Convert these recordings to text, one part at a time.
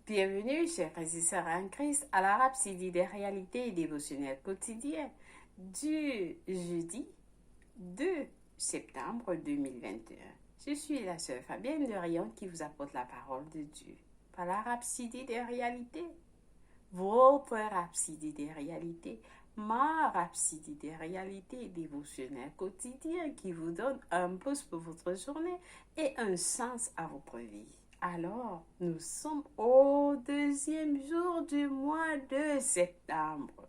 Bienvenue, chers frères et sœurs en Christ, à la rhapsodie des réalités dévotionnelles quotidiennes du jeudi 2 septembre 2021. Je suis la sœur Fabienne de Rion qui vous apporte la parole de Dieu par la rhapsodie des réalités. Votre rhapsodie des réalités, ma rhapsodie des réalités dévotionnelles quotidiennes qui vous donne un boost pour votre journée et un sens à votre vie. Alors, nous sommes au deuxième jour du mois de septembre.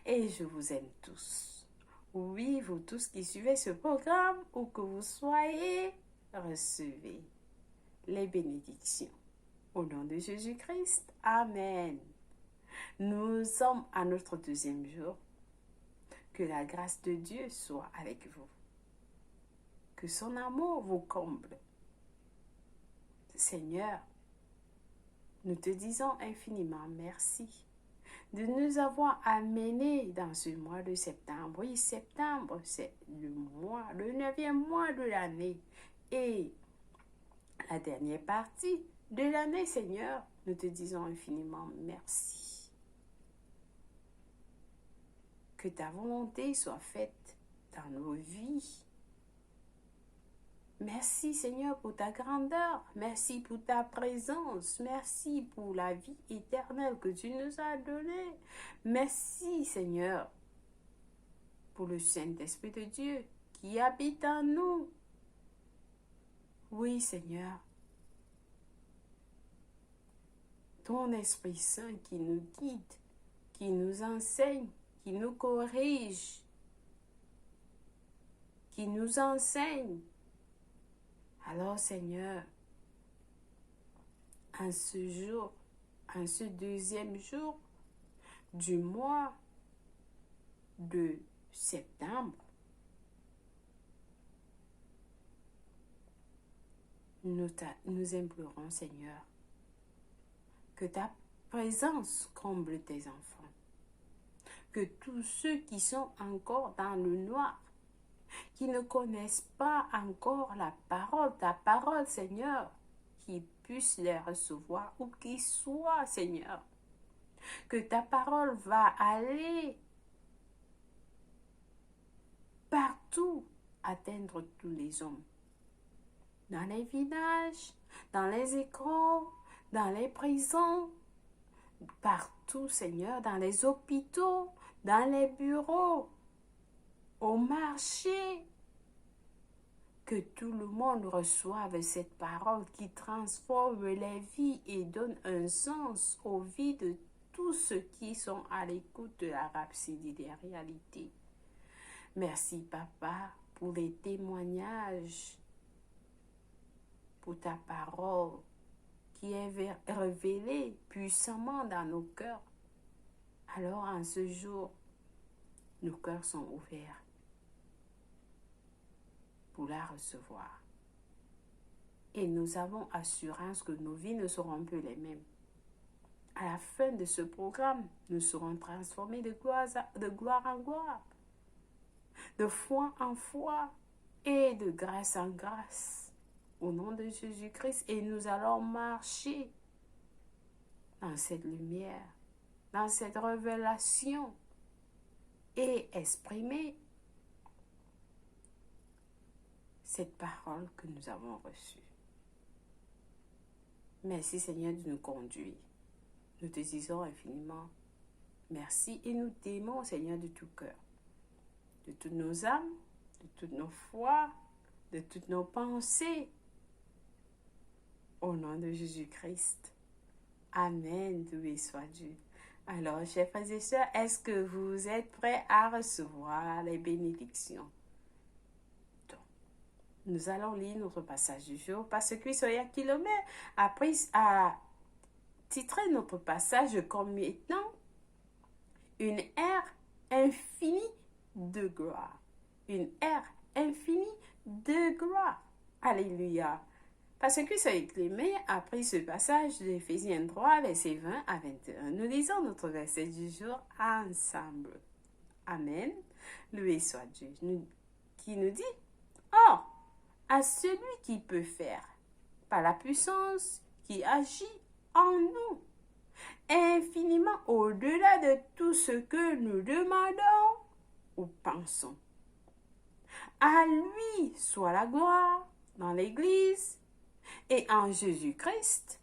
Et je vous aime tous. Oui, vous tous qui suivez ce programme, où que vous soyez, recevez les bénédictions. Au nom de Jésus-Christ, Amen. Nous sommes à notre deuxième jour. Que la grâce de Dieu soit avec vous. Que son amour vous comble. Seigneur, nous te disons infiniment merci de nous avoir amenés dans ce mois de septembre. Oui, septembre, c'est le neuvième mois de l'année. Et la dernière partie de l'année, Seigneur, nous te disons infiniment merci. Que ta volonté soit faite dans nos vies. Merci Seigneur pour ta grandeur, merci pour ta présence, merci pour la vie éternelle que tu nous as donnée. Merci Seigneur pour le Saint-Esprit de Dieu qui habite en nous. Oui Seigneur, ton Esprit Saint qui nous guide, qui nous enseigne, qui nous corrige, qui nous enseigne. Alors Seigneur, en ce jour, en ce deuxième jour du mois de septembre, nous implorons Seigneur que ta présence comble tes enfants, que tous ceux qui sont encore dans le noir, qui ne connaissent pas encore ta parole, Seigneur, qu'ils puissent les recevoir ou qu'ils soient, Seigneur, que ta parole va aller partout, atteindre tous les hommes, dans les villages, dans les écoles, dans les prisons, partout, Seigneur, dans les hôpitaux, dans les bureaux, au marché, que tout le monde reçoive cette parole qui transforme les vies et donne un sens aux vies de tous ceux qui sont à l'écoute de la rhapsodie des réalités. Merci Papa pour les témoignages, pour ta parole qui est révélée puissamment dans nos cœurs. Alors en ce jour, nos cœurs sont ouverts pour la recevoir. Et nous avons assurance que nos vies ne seront plus les mêmes. À la fin de ce programme, nous serons transformés de gloire en gloire, de foi en foi et de grâce en grâce. Au nom de Jésus-Christ, et nous allons marcher dans cette lumière, dans cette révélation et exprimer cette parole que nous avons reçue. Merci Seigneur de nous conduire. Nous te disons infiniment merci et nous t'aimons Seigneur de tout cœur, de toutes nos âmes, de toutes nos foi, de toutes nos pensées. Au nom de Jésus-Christ. Amen. Loué soit Dieu. Alors, chers frères et sœurs, est-ce que vous êtes prêts à recevoir les bénédictions? Donc, nous allons lire notre passage du jour parce que Soya Kilomé a titré notre passage comme étant une ère infinie de gloire. Une ère infinie de gloire. Alléluia. Parce que Soya Kilomé a pris ce passage d'Éphésiens 3, versets 20 à 21. Nous lisons notre verset du jour ensemble. Amen. Loué soit Dieu. Qui nous dit, or, à celui qui peut faire, par la puissance qui agit en nous, infiniment au-delà de tout ce que nous demandons ou pensons. À lui soit la gloire dans l'Église et en Jésus-Christ,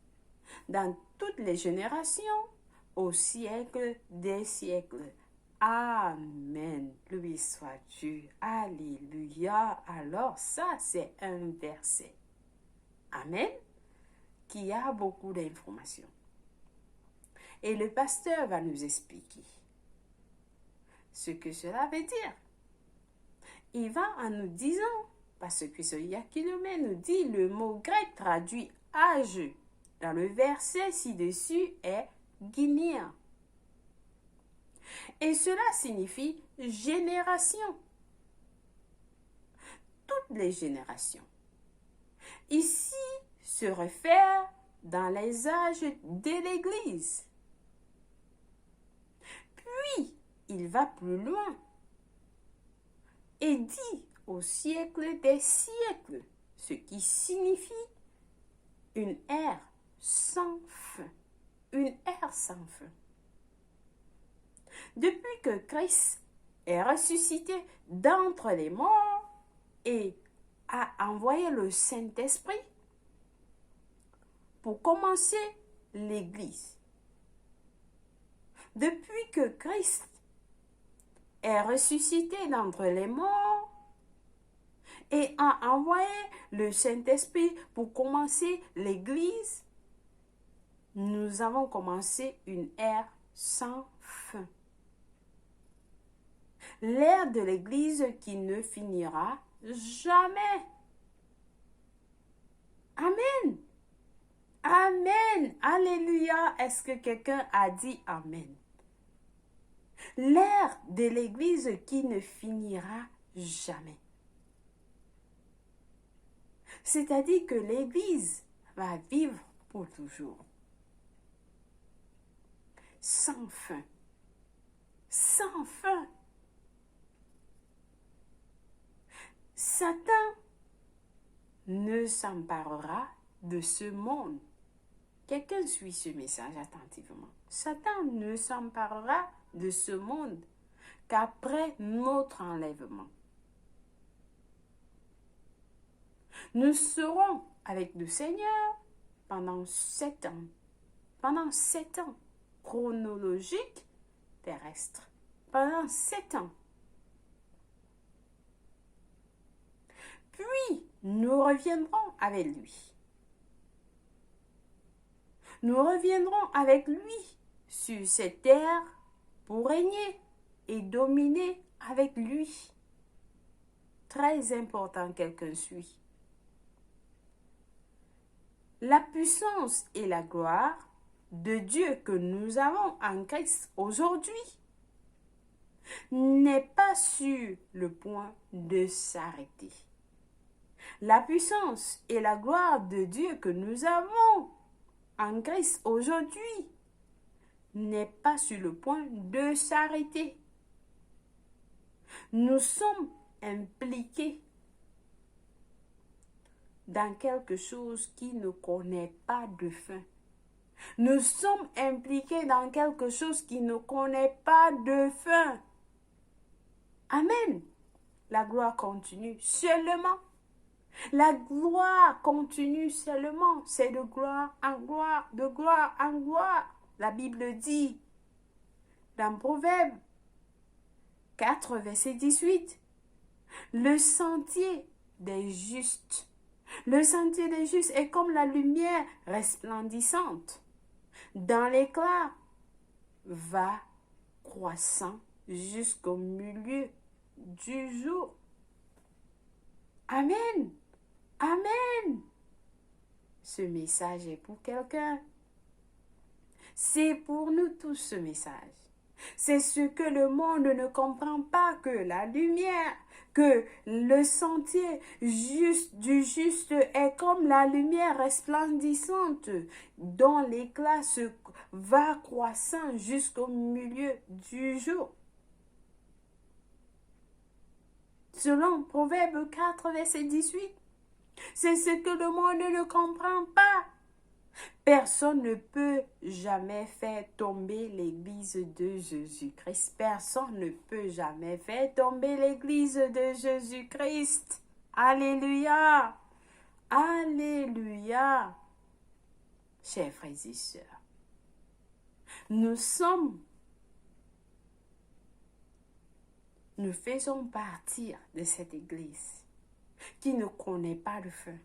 dans toutes les générations, au siècle des siècles. Amen. Loué soit Dieu. Alléluia. Alors ça, c'est un verset. Amen. Qui a beaucoup d'informations. Et le pasteur va nous expliquer ce que cela veut dire. Il va en nous disant, parce que ce Yakilomé nous dit, le mot grec traduit âge dans le verset ci-dessus est guinéen. Et cela signifie génération. Toutes les générations. Ici se réfère dans les âges de l'Église. Puis, il va plus loin et dit au siècle des siècles, ce qui signifie une ère sans fin. Une ère sans fin. Depuis que Christ est ressuscité d'entre les morts et a envoyé le Saint-Esprit pour commencer l'Église. Depuis que Christ est ressuscité d'entre les morts et a envoyé le Saint-Esprit pour commencer l'Église, nous avons commencé une ère sans fin. L'ère de l'Église qui ne finira jamais. Amen. Amen. Alléluia. Est-ce que quelqu'un a dit Amen? L'ère de l'Église qui ne finira jamais. C'est-à-dire que l'Église va vivre pour toujours. Sans fin. Sans fin. Satan ne s'emparera de ce monde. Quelqu'un suit ce message attentivement. Satan ne s'emparera de ce monde qu'après notre enlèvement. Nous serons avec le Seigneur pendant 7 ans. Pendant 7 ans chronologiques terrestres. Pendant 7 ans. Puis, nous reviendrons avec lui. Nous reviendrons avec lui sur cette terre pour régner et dominer avec lui. Très important, quelqu'un suit. La puissance et la gloire de Dieu que nous avons en Christ aujourd'hui n'est pas sur le point de s'arrêter. La puissance et la gloire de Dieu que nous avons en Christ aujourd'hui n'est pas sur le point de s'arrêter. Nous sommes impliqués dans quelque chose qui ne connaît pas de fin. Nous sommes impliqués dans quelque chose qui ne connaît pas de fin. Amen. La gloire continue seulement. La gloire continue seulement. C'est de gloire en gloire, de gloire en gloire. La Bible dit dans Proverbe 4, verset 18, le sentier des justes. Le sentier des justes est comme la lumière resplendissante. Dans l'éclat, va croissant jusqu'au milieu du jour. Amen. Amen. Ce message est pour quelqu'un. C'est pour nous tous ce message. C'est ce que le monde ne comprend pas, que la lumière, que le sentier du juste est comme la lumière resplendissante dont l'éclat se va croissant jusqu'au milieu du jour. Selon Proverbe 4, verset 18, c'est ce que le monde ne comprend pas. Personne ne peut jamais faire tomber l'Église de Jésus-Christ. Personne ne peut jamais faire tomber l'Église de Jésus-Christ. Alléluia. Alléluia. Chers frères et sœurs, nous faisons partie de cette Église qui ne connaît pas le feu.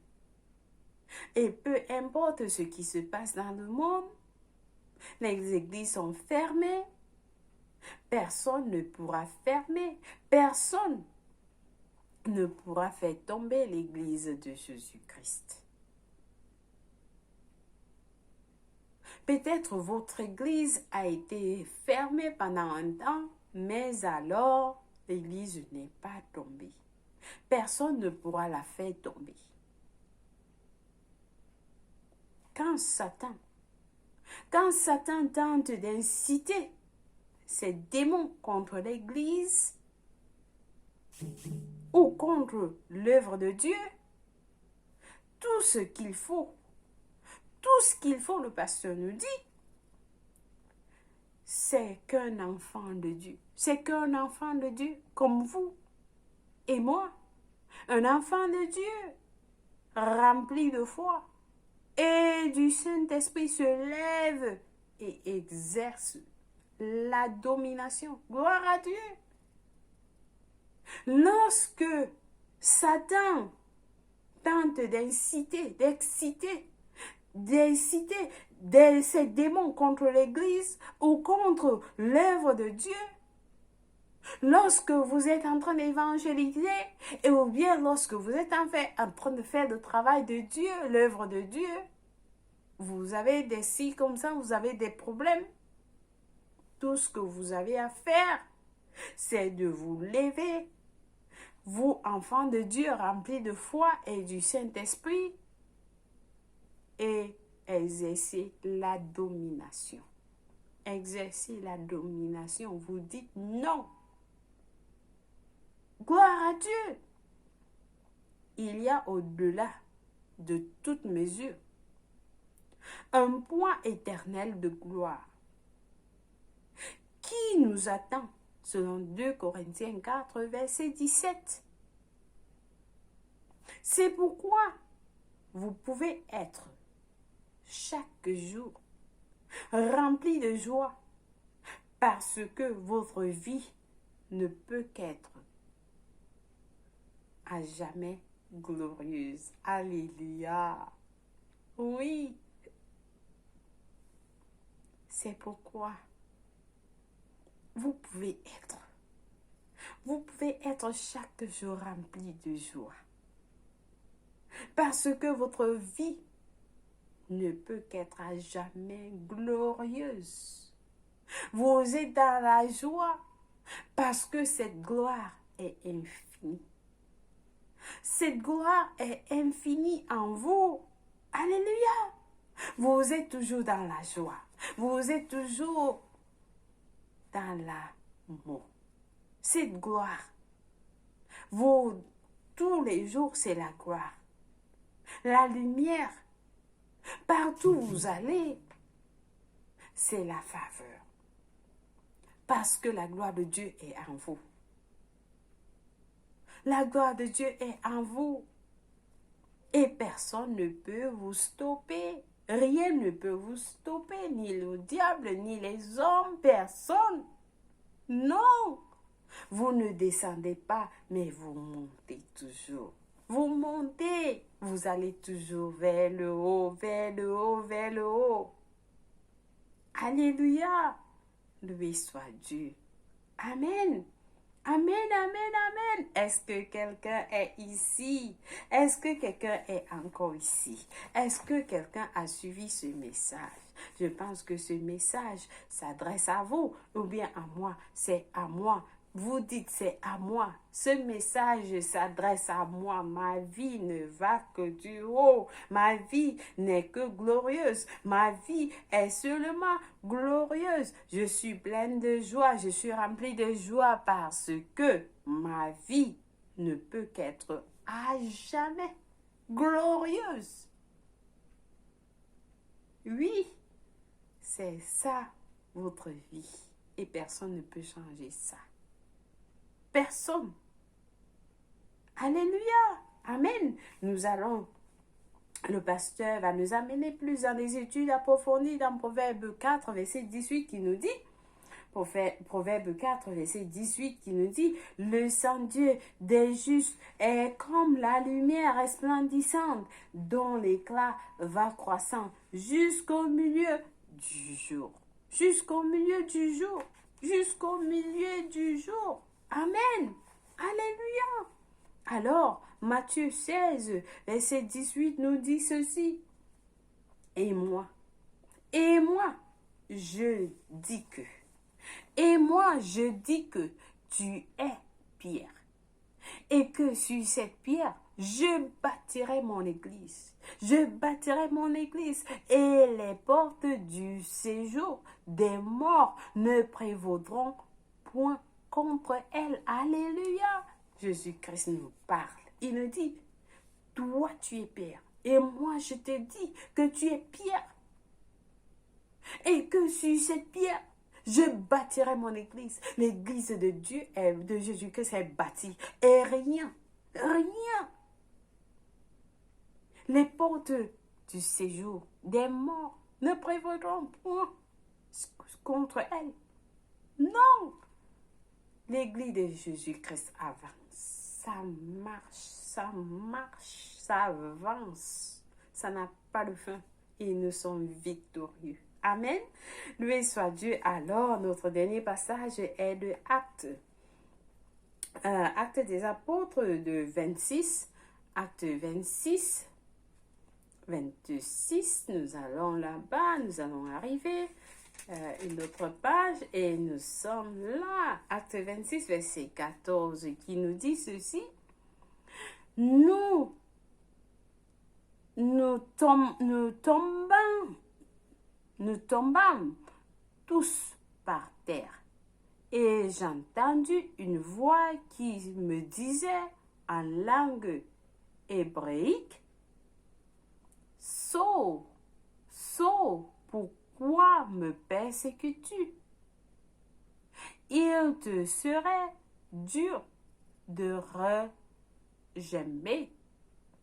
Et peu importe ce qui se passe dans le monde, les églises sont fermées. Personne ne pourra fermer. Personne ne pourra faire tomber l'église de Jésus-Christ. Peut-être votre église a été fermée pendant un temps, mais alors l'église n'est pas tombée. Personne ne pourra la faire tomber. Quand Satan tente d'inciter ces démons contre l'Église ou contre l'œuvre de Dieu, tout ce qu'il faut, le pasteur nous dit, c'est qu'un enfant de Dieu. C'est qu'un enfant de Dieu comme vous et moi, un enfant de Dieu rempli de foi et du Saint-Esprit se lève et exerce la domination. Gloire à Dieu. Lorsque Satan tente d'exciter ces démons contre l'Église ou contre l'œuvre de Dieu, lorsque vous êtes en train d'évangéliser, et ou bien lorsque vous êtes en train de faire le travail de Dieu, l'œuvre de Dieu, vous avez des signes comme ça, vous avez des problèmes. Tout ce que vous avez à faire, c'est de vous lever, vous, enfants de Dieu remplis de foi et du Saint-Esprit, et exercer la domination. Exercer la domination. Vous dites non. Gloire à Dieu. Il y a au-delà de toute mesure un point éternel de gloire qui nous attend selon 2 Corinthiens 4, verset 17. C'est pourquoi vous pouvez être chaque jour rempli de joie parce que votre vie ne peut qu'être à jamais glorieuse. Alléluia. Oui. C'est pourquoi vous pouvez être chaque jour rempli de joie. Parce que votre vie ne peut qu'être à jamais glorieuse. Vous êtes dans la joie parce que cette gloire est infinie. Cette gloire est infinie en vous. Alléluia. Vous êtes toujours dans la joie. Vous êtes toujours dans l'amour. Cette gloire, tous les jours, c'est la gloire. La lumière, partout où vous allez, c'est la faveur. Parce que la gloire de Dieu est en vous. La gloire de Dieu est en vous. Et personne ne peut vous stopper. Rien ne peut vous stopper, ni le diable, ni les hommes, personne. Non, vous ne descendez pas, mais vous montez toujours. Vous montez, vous allez toujours vers le haut, vers le haut, vers le haut. Alléluia, loué soit Dieu. Amen. Amen, amen, amen. Est-ce que quelqu'un est ici? Est-ce que quelqu'un est encore ici? Est-ce que quelqu'un a suivi ce message? Je pense que ce message s'adresse à vous ou bien à moi. C'est à moi. Vous dites c'est à moi. Ce message s'adresse à moi. Ma vie ne va que du haut. Ma vie n'est que glorieuse. Ma vie est seulement glorieuse. Je suis pleine de joie. Je suis remplie de joie parce que ma vie ne peut qu'être à jamais glorieuse. Oui, c'est ça votre vie. Et personne ne peut changer ça. Personne. Alléluia. Amen. Le pasteur va nous amener plus dans des études approfondies dans Proverbe 4, verset 18 qui nous dit, Proverbe 4, verset 18 qui nous dit, le Saint-Dieu des justes est comme la lumière resplendissante dont l'éclat va croissant jusqu'au milieu du jour. Jusqu'au milieu du jour. Jusqu'au milieu du jour. Amen. Alléluia. Alors, Matthieu 16, verset 18 nous dit ceci. Et moi, je dis que. Et moi, je dis que tu es Pierre. Et que sur cette pierre, je bâtirai mon église. Je bâtirai mon église. Et les portes du séjour des morts ne prévaudront point contre elle. Alléluia. Jésus-Christ nous parle. Il nous dit, toi tu es Pierre. Et moi je te dis que tu es Pierre. Et que sur cette pierre, je bâtirai mon église. L'église de Dieu, de Jésus-Christ est bâtie. Et rien, les portes du séjour des morts ne prévaudront point contre elle. Non. L'église de Jésus-Christ avance. Ça marche, ça avance. Ça n'a pas de fin. Et nous sommes victorieux. Amen. Loué soit Dieu. Alors, notre dernier passage est de Actes des Apôtres de 26. Acte 26, 26. Nous allons là-bas. Nous allons arriver. Une autre page et nous sommes là. Acte 26, verset 14 qui nous dit ceci. Nous tombâmes tous par terre. Et j'ai entendu une voix qui me disait en langue hébraïque, Saul, Saul, pourquoi me persécutes-tu? Il te serait dur de regemmer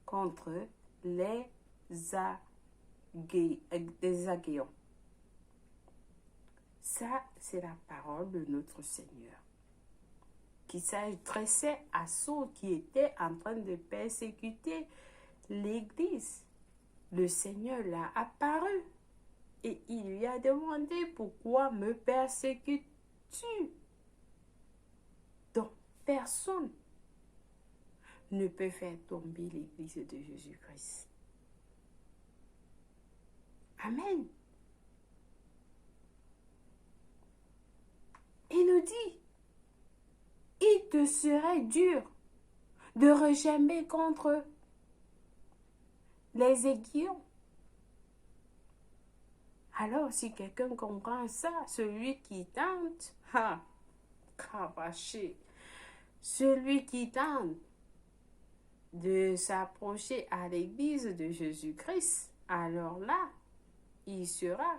contre les Agéons. Ça, c'est la parole de notre Seigneur qui s'adressait à ceux qui étaient en train de persécuter l'Église. Le Seigneur l'a apparu et il lui a demandé, pourquoi me persécutes-tu? Donc, personne ne peut faire tomber l'Église de Jésus-Christ. Amen. Il nous dit, il te serait dur de regemmer contre les aiguillons. Alors, si quelqu'un comprend ça, celui qui tente, cravaché, celui qui tente de s'approcher à l'église de Jésus-Christ, alors là, il sera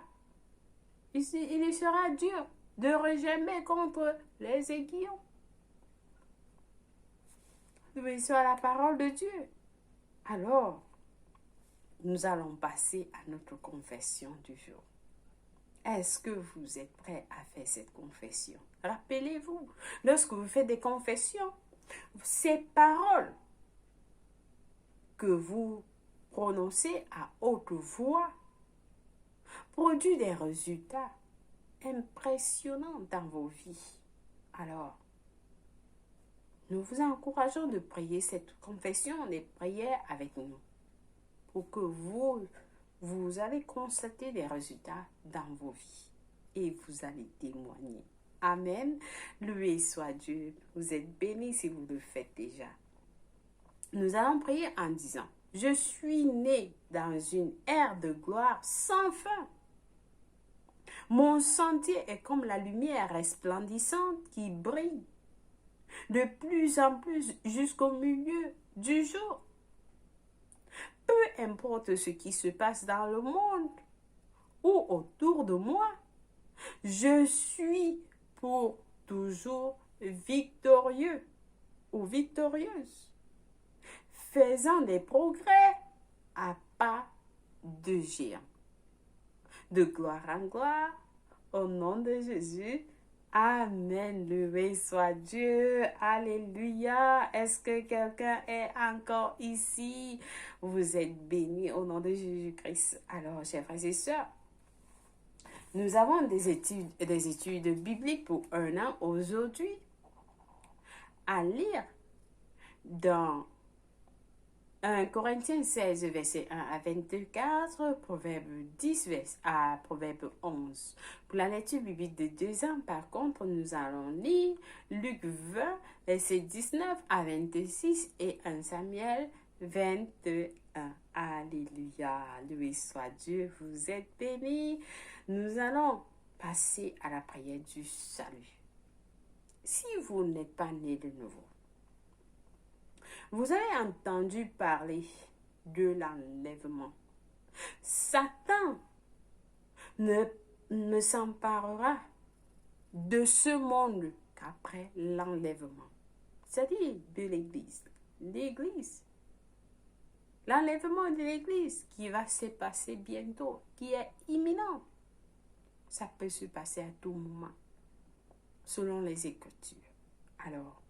dur de regemmer contre les aiguillons. Loué soit la parole de Dieu. Alors, nous allons passer à notre confession du jour. Est-ce que vous êtes prêts à faire cette confession? Rappelez-vous, lorsque vous faites des confessions, ces paroles que vous prononcez à haute voix produisent des résultats impressionnants dans vos vies. Alors, nous vous encourageons de prier cette confession, des prières avec nous, pour que vous allez constater des résultats dans vos vies et vous allez témoigner. Amen. Loué soit Dieu. Vous êtes bénis si vous le faites déjà. Nous allons prier en disant, je suis né dans une ère de gloire sans fin. Mon sentier est comme la lumière resplendissante qui brille de plus en plus jusqu'au milieu du jour. Peu importe ce qui se passe dans le monde, ou autour de moi, je suis pour toujours victorieux ou victorieuse, faisant des progrès à pas de géant. De gloire en gloire, au nom de Jésus. Amen. Loué soit Dieu. Alléluia. Est-ce que quelqu'un est encore ici? Vous êtes bénis au nom de Jésus-Christ. Alors, chers frères et sœurs, nous avons des études bibliques pour un an aujourd'hui à lire dans 1 Corinthiens 16, verset 1 à 24, Proverbe 10, à Proverbe 11. Pour la lecture biblique de 2 ans, par contre, nous allons lire Luc 20, verset 19 à 26 et 1 Samuel 21. Alléluia, loué soit Dieu, vous êtes bénis. Nous allons passer à la prière du salut. Si vous n'êtes pas né de nouveau, vous avez entendu parler de l'enlèvement. Satan ne s'emparera de ce monde qu'après l'enlèvement. C'est-à-dire de l'Église. L'Église. L'enlèvement de l'Église qui va se passer bientôt, qui est imminent. Ça peut se passer à tout moment, selon les Écritures. Alors,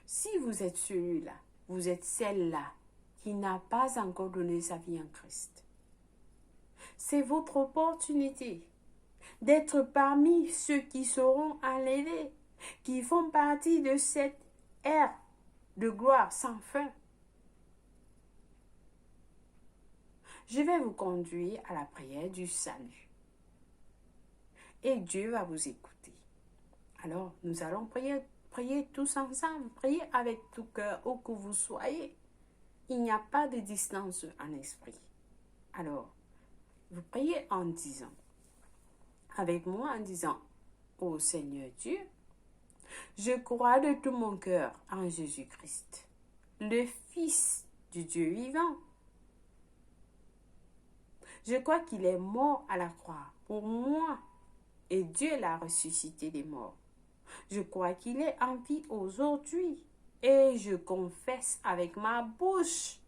si vous êtes celui-là, vous êtes celle-là qui n'a pas encore donné sa vie en Christ. C'est votre opportunité d'être parmi ceux qui seront enlevés, qui font partie de cette ère de gloire sans fin. Je vais vous conduire à la prière du salut. Et Dieu va vous écouter. Alors, nous allons prier tous ensemble. Priez avec tout cœur, où que vous soyez. Il n'y a pas de distance en esprit. Alors, vous priez en disant, avec moi en disant, ô Seigneur Dieu, je crois de tout mon cœur en Jésus-Christ, le Fils du Dieu vivant. Je crois qu'il est mort à la croix pour moi et Dieu l'a ressuscité des morts. Je crois qu'il est en vie aujourd'hui et je confesse avec ma bouche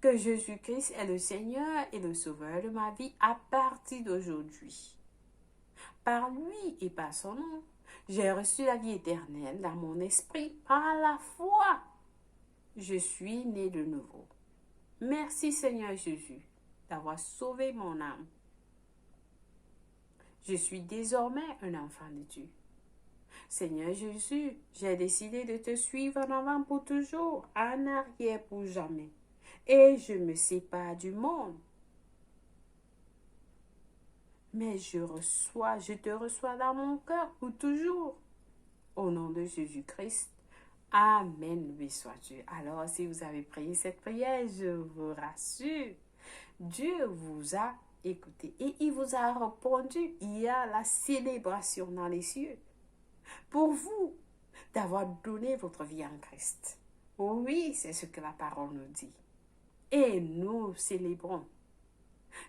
que Jésus-Christ est le Seigneur et le Sauveur de ma vie à partir d'aujourd'hui. Par lui et par son nom, j'ai reçu la vie éternelle dans mon esprit par la foi. Je suis né de nouveau. Merci Seigneur Jésus d'avoir sauvé mon âme. Je suis désormais un enfant de Dieu. Seigneur Jésus, j'ai décidé de te suivre en avant pour toujours, en arrière pour jamais. Et je me sépare du monde. Mais je te reçois dans mon cœur pour toujours. Au nom de Jésus-Christ. Amen, loué soit Dieu. Alors, si vous avez prié cette prière, je vous rassure, Dieu vous a écouté et il vous a répondu. Il y a la célébration dans les cieux pour vous d'avoir donné votre vie en Christ. Oui, c'est ce que la parole nous dit. Et nous célébrons.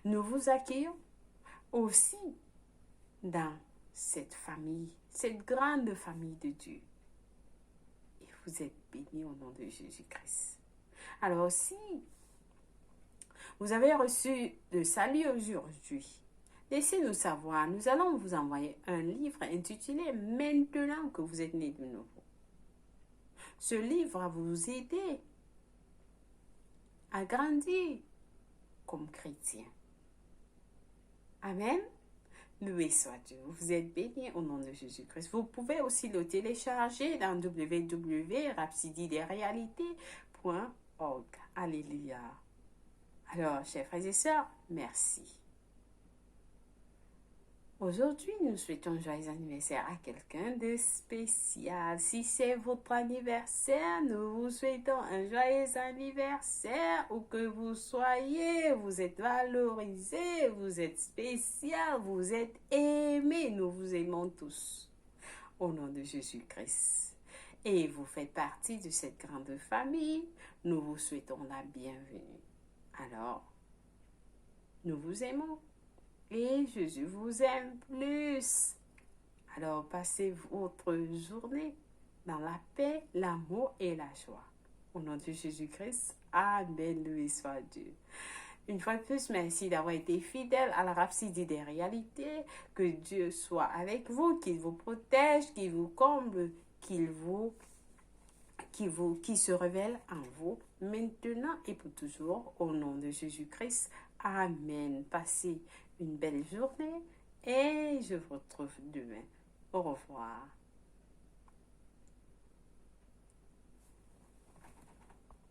Nous vous accueillons aussi dans cette famille, cette grande famille de Dieu. Et vous êtes bénis au nom de Jésus-Christ. Alors si vous avez reçu le salut aujourd'hui, laissez-nous savoir. Nous allons vous envoyer un livre intitulé « Maintenant que vous êtes né de nouveau ». Ce livre va vous aider à grandir comme chrétien. Amen. Loué soit Dieu. Vous êtes bénis au nom de Jésus-Christ. Vous pouvez aussi le télécharger dans www.rhapsodiederealités.org. Alléluia. Alors, chers frères et sœurs, merci. Aujourd'hui, nous souhaitons un joyeux anniversaire à quelqu'un de spécial. Si c'est votre anniversaire, nous vous souhaitons un joyeux anniversaire. Où que vous soyez, vous êtes valorisé, vous êtes spécial, vous êtes aimé. Nous vous aimons tous. Au nom de Jésus-Christ. Et vous faites partie de cette grande famille. Nous vous souhaitons la bienvenue. Alors, nous vous aimons. Et Jésus vous aime plus. Alors passez votre journée dans la paix, l'amour et la joie. Au nom de Jésus-Christ, Amen, loué soit Dieu. Une fois de plus, merci d'avoir été fidèle à la rhapsodie des réalités. Que Dieu soit avec vous, qu'il vous protège, qu'il vous comble, qui se révèle en vous maintenant et pour toujours. Au nom de Jésus-Christ, Amen. Passez une belle journée et je vous retrouve demain. Au revoir.